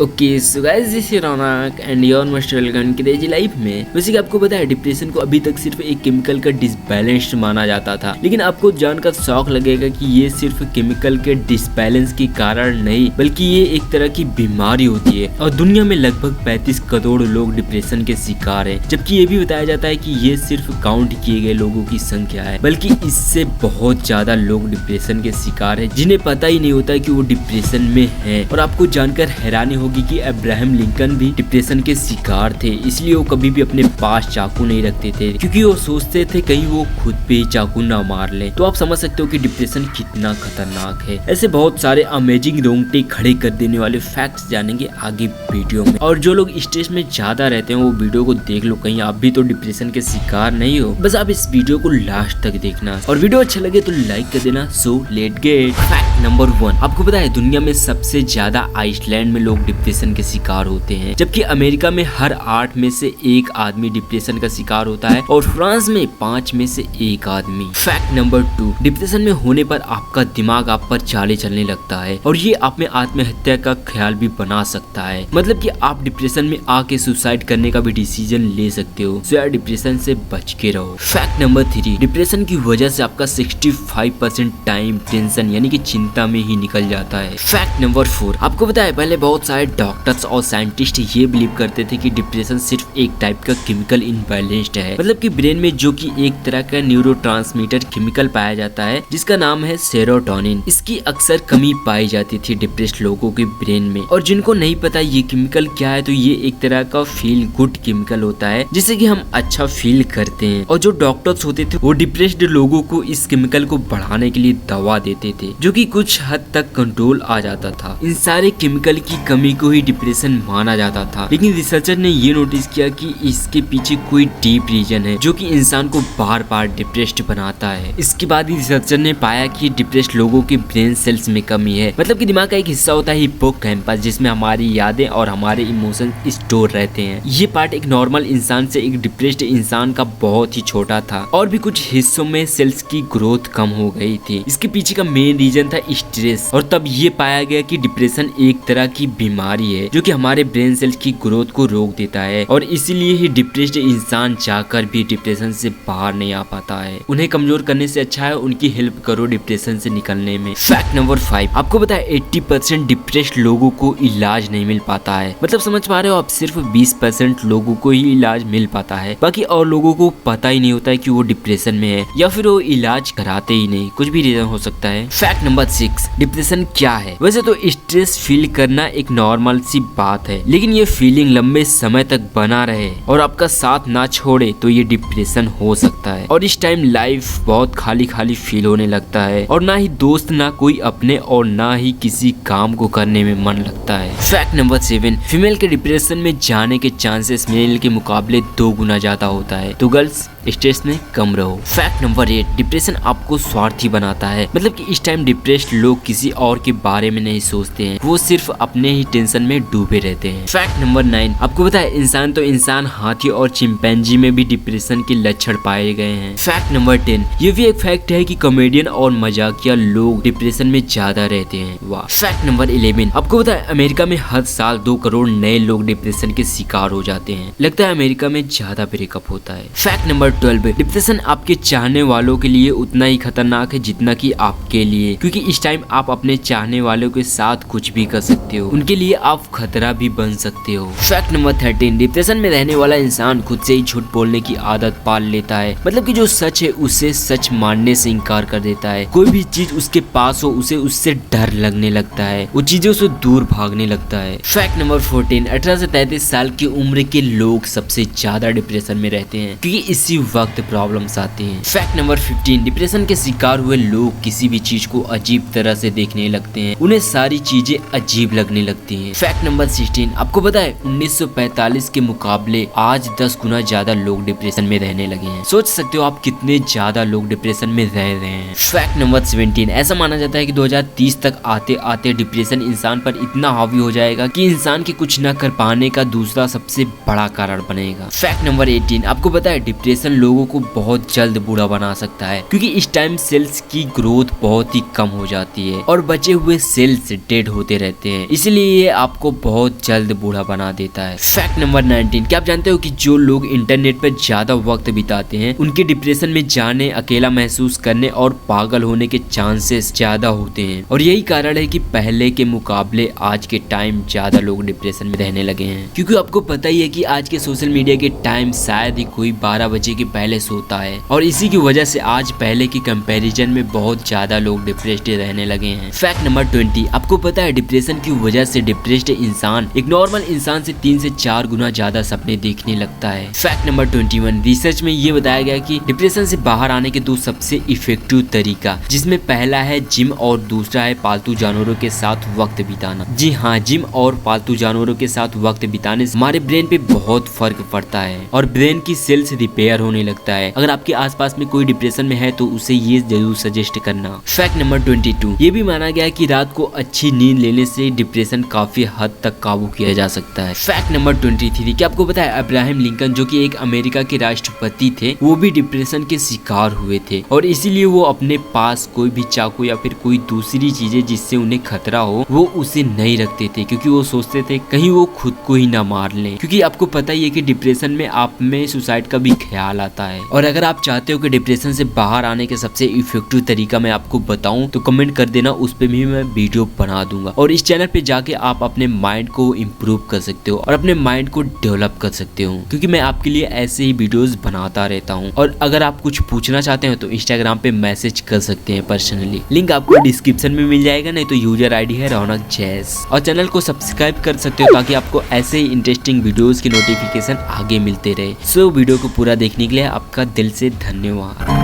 Okay so guys this is Raunak and your most welcome crazy life में। वैसे कि आपको पता है डिप्रेशन को अभी तक सिर्फ एक केमिकल का डिसबैलेंस माना जाता था, लेकिन आपको जानकर शौक लगेगा कि ये सिर्फ केमिकल के डिसबैलेंस के कारण नहीं बल्कि ये एक तरह की बीमारी होती है और दुनिया में लगभग 35 करोड़ लोग डिप्रेशन के शिकार हैं। जबकि ये भी बताया जाता है कि ये सिर्फ काउंट किए गए लोगों की संख्या है, बल्कि इससे बहुत ज्यादा लोग डिप्रेशन के शिकार है जिन्हें पता ही नहीं होता कि वो डिप्रेशन में है। और आपको जानकर हैरानी होगी कि अब्राहम लिंकन भी डिप्रेशन के शिकार थे, इसलिए वो कभी भी अपने पास चाकू नहीं रखते थे क्योंकि वो सोचते थे कहीं वो खुद पे ही चाकू ना मार ले। तो आप समझ सकते हो कि डिप्रेशन कितना खतरनाक है। ऐसे बहुत सारे अमेजिंग रोंगटे खड़े कर देने वाले फैक्ट्स जानेंगे आगे वीडियो में। और जो लोग स्ट्रेस में ज्यादा रहते हैं वो वीडियो को देख लो, कहीं आप भी तो डिप्रेशन के शिकार नहीं हो। बस आप इस वीडियो को लास्ट तक देखना और वीडियो अच्छा लगे तो लाइक कर देना। So let get fact number 1। आपको पता है दुनिया में सबसे ज्यादा आइसलैंड में लोग डिप्रेशन के शिकार होते हैं, जबकि अमेरिका में हर 8 में से 1 आदमी डिप्रेशन का शिकार होता है और फ्रांस में 5 में से 1 आदमी। Fact number 2। डिप्रेशन में होने पर आपका दिमाग आप पर चाले चलने लगता है और ये आप में आत्महत्या का ख्याल भी बना सकता है। मतलब कि आप डिप्रेशन में आके सुसाइड करने का भी डिसीजन ले सकते हो। सो यार डिप्रेशन से बच के रहो। Fact number 3। डिप्रेशन की वजह से आपका 65% टाइम टेंशन यानी कि चिंता में ही निकल जाता है। Fact number 4। आपको पता है पहले बहुत सारे डॉक्टर्स और साइंटिस्ट ये बिलीव करते थे कि डिप्रेशन सिर्फ एक टाइप का केमिकल इनबैलेंस्ड है, मतलब कि ब्रेन में जो कि एक तरह का न्यूरोट्रांसमीटर केमिकल पाया जाता है जिसका नाम है सेरोटोनिन। इसकी अक्सर कमी पाई जाती थी डिप्रेस्ड लोगों के ब्रेन में। और जिनको नहीं पता ये केमिकल क्या है, तो ये एक तरह का फील गुड केमिकल होता है जिससे कि हम अच्छा फील करते हैं। और जो डॉक्टर्स होते थे वो डिप्रेस्ड लोगों को इस केमिकल को बढ़ाने के लिए दवा देते थे, जो कि कुछ हद तक कंट्रोल आ जाता था। इन सारे केमिकल की कमी को ही डिप्रेशन माना जाता था, लेकिन रिसर्चर ने ये नोटिस किया कि इसके पीछे कोई डीप रीजन है जो कि इंसान को बार बार डिप्रेस्ड बनाता है। इसके बाद ही रिसर्चर ने पाया कि डिप्रेस्ड लोगों के ब्रेन सेल्स में कमी है, मतलब कि दिमाग का एक हिस्सा होता है हिप्पोकैम्पस जिसमें हमारी यादें और हमारे इमोशन स्टोर रहते हैं। ये पार्ट एक नॉर्मल इंसान से एक डिप्रेस्ड इंसान का बहुत ही छोटा था और भी कुछ हिस्सों में सेल्स की ग्रोथ कम हो गई थी। इसके पीछे का मेन रीजन था स्ट्रेस। और तब ये पाया गया कि डिप्रेशन एक तरह की बीमारी है जो कि हमारे ब्रेन सेल्स की ग्रोथ को रोक देता है और इसीलिए ही डिप्रेस्ड इंसान चाहकर भी डिप्रेशन से बाहर नहीं आ पाता है। उन्हें कमजोर करने से अच्छा है उनकी हेल्प करो डिप्रेशन से निकलने में। Fact number 5। आपको पता है 80% डिप्रेस्ड लोगों को इलाज नहीं मिल पाता है, मतलब समझ पा रहे हो आप, सिर्फ 20% लोगों को ही इलाज मिल पाता है। बाकी और लोगों को पता ही नहीं होता है कि वो डिप्रेशन में है या फिर वो इलाज कराते ही नहीं, कुछ भी रीजन हो सकता है। Fact number 6। डिप्रेशन क्या है? वैसे तो स्ट्रेस फील करना एक नॉर्मल सी बात है, लेकिन ये फीलिंग लंबे समय तक बना रहे और आपका साथ ना छोड़े तो ये डिप्रेशन हो सकता है। और इस टाइम लाइफ बहुत खाली खाली फील होने लगता है और ना ही दोस्त, ना कोई अपने और ना ही किसी काम को करने में मन लगता है। Fact number 7। फीमेल के डिप्रेशन में जाने के चांसेस मेल के मुकाबले 2 गुना ज्यादा होता है, तो गर्ल्स स्ट्रेस में कम रहो। Fact number 8। डिप्रेशन आपको स्वार्थी बनाता है, मतलब कि इस टाइम डिप्रेस्ड लोग किसी और के बारे में नहीं सोचते हैं, वो सिर्फ अपने ही टेंशन में डूबे रहते हैं। Fact number 9। आपको पता है इंसान तो इंसान, हाथी और चिंपैंजी में भी डिप्रेशन के लक्षण पाए गए हैं। Fact number 10। ये भी एक फैक्ट है कि कॉमेडियन और मजाकिया लोग डिप्रेशन में ज्यादा रहते हैं। वाह। Fact number 11। आपको पता है अमेरिका में हर साल 2 करोड़ नए लोग डिप्रेशन के शिकार हो जाते हैं। लगता है अमेरिका में ज्यादा ब्रेकअप होता है। Fact number 12। डिप्रेशन आपके चाहने वालों के लिए उतना ही खतरनाक है जितना कि आपके लिए, क्योंकि इस टाइम आप अपने चाहने वालों के साथ कुछ भी कर सकते हो, उनके लिए आप खतरा भी बन सकते हो। Fact number 13। डिप्रेशन में रहने वाला इंसान खुद से ही झूठ बोलने की आदत पाल लेता है, मतलब कि जो सच है उसे सच मानने से इनकार कर देता है। कोई भी चीज उसके पास हो उसे उससे डर लगने लगता है, वो चीजों से दूर भागने लगता है। Fact number 14। 18 से 33 साल की उम्र के लोग सबसे ज्यादा डिप्रेशन में रहते हैं क्योंकि इसी वक्त प्रॉब्लम्स आती हैं। Fact number 15। डिप्रेशन के शिकार हुए लोग किसी भी चीज को अजीब तरह से देखने लगते हैं, उन्हें सारी चीजें अजीब लगने लगती हैं। Fact number 16। आपको पता है 1945 के मुकाबले आज 10 गुना ज्यादा लोग डिप्रेशन में रहने लगे हैं। सोच सकते हो आप कितने ज्यादा लोग डिप्रेशन में रह रहे हैं। Fact number 17। ऐसा माना जाता है कि 2030 तक आते आते डिप्रेशन इंसान पर इतना हावी हो जाएगा कि इंसान के कुछ न कर पाने का दूसरा सबसे बड़ा कारण बनेगा। Fact number 18। आपको पता है डिप्रेशन लोगों को बहुत जल्द बूढ़ा बना सकता है, क्योंकि इस टाइम सेल्स की ग्रोथ बहुत ही कम हो जाती है और बचे हुए सेल्स डेड होते रहते हैं, इसलिए ये आपको बहुत जल्द बूढ़ा बना देता है। फैक्ट नंबर 19, क्या आप जानते हो कि जो लोग इंटरनेट पर ज्यादा वक्त बिताते हैं उनके डिप्रेशन में जाने, अकेला महसूस करने और पागल होने के चांसेस ज्यादा होते हैं। और यही कारण है कि पहले के मुकाबले आज के टाइम ज्यादा लोग डिप्रेशन में रहने लगे हैं, क्योंकि आपको पता ही है कि आज के सोशल मीडिया के टाइम शायद ही कोई 12 बजे के पहले सोता है, और इसी की वजह से आज पहले की कंपैरिजन में बहुत ज्यादा लोग डिप्रेस्ड रहने लगे हैं। फैक्ट नंबर 20, आपको पता है डिप्रेशन की वजह से डिप्रेस्ड इंसान एक नॉर्मल इंसान से 3 से 4 गुना ज्यादा सपने देखने लगता है। फैक्ट नंबर 21, रिसर्च में ये बताया गया कि डिप्रेशन से बाहर आने के 2 सबसे इफेक्टिव तरीका, जिसमें पहला है जिम और दूसरा है पालतू जानवरों के साथ वक्त बिताना। जी हाँ, जिम और पालतू जानवरों के साथ वक्त बिताने से हमारे ब्रेन पे बहुत फर्क पड़ता है और ब्रेन की सेल्स रिपेयर होने लगता है। अगर आपके आसपास में कोई डिप्रेशन में है तो उसे ये जरूर सजेस्ट करना। फैक्ट नंबर 22, ये भी माना गया है कि रात को अच्छी नींद लेने से डिप्रेशन काफी हद तक काबू किया जा सकता है। फैक्ट नंबर 23, क्या आपको पता है अब्राहम लिंकन जो कि एक अमेरिका के राष्ट्रपति थे, वो भी डिप्रेशन के शिकार हुए थे और इसीलिए वो अपने पास कोई भी चाकू या फिर कोई दूसरी चीजें जिससे उन्हें खतरा हो वो उसे नहीं रखते थे, क्योंकि वो सोचते थे कहीं वो खुद को ही ना मार लें। क्योंकि आपको पता ही है कि डिप्रेशन में आप में सुसाइड का भी ख्याल आता है। और अगर आप चाहते हो कि डिप्रेशन से बाहर आने के सबसे इफेक्टिव तरीका मैं आपको बताऊं तो कमेंट कर देना, उस पे भी मैं वीडियो बना दूंगा। और इस चैनल पे जाके आप अपने माइंड को इम्प्रूव कर सकते हो और अपने माइंड को डेवलप कर सकते हो, क्योंकि मैं आपके लिए ऐसे ही वीडियोस बनाता रहता हूँ। और अगर आप कुछ पूछना चाहते हो तो इंस्टाग्राम पे मैसेज कर सकते हैं पर्सनली, लिंक आपको डिस्क्रिप्शन में मिल जाएगा, नहीं तो यूजर आईडी है रौनक जैस। और चैनल को सब्सक्राइब कर सकते हो ताकि आपको ऐसे ही इंटरेस्टिंग वीडियोस की नोटिफिकेशन आगे मिलते रहे। सो वीडियो को पूरा देखने के लिए आपका दिल से धन्यवाद।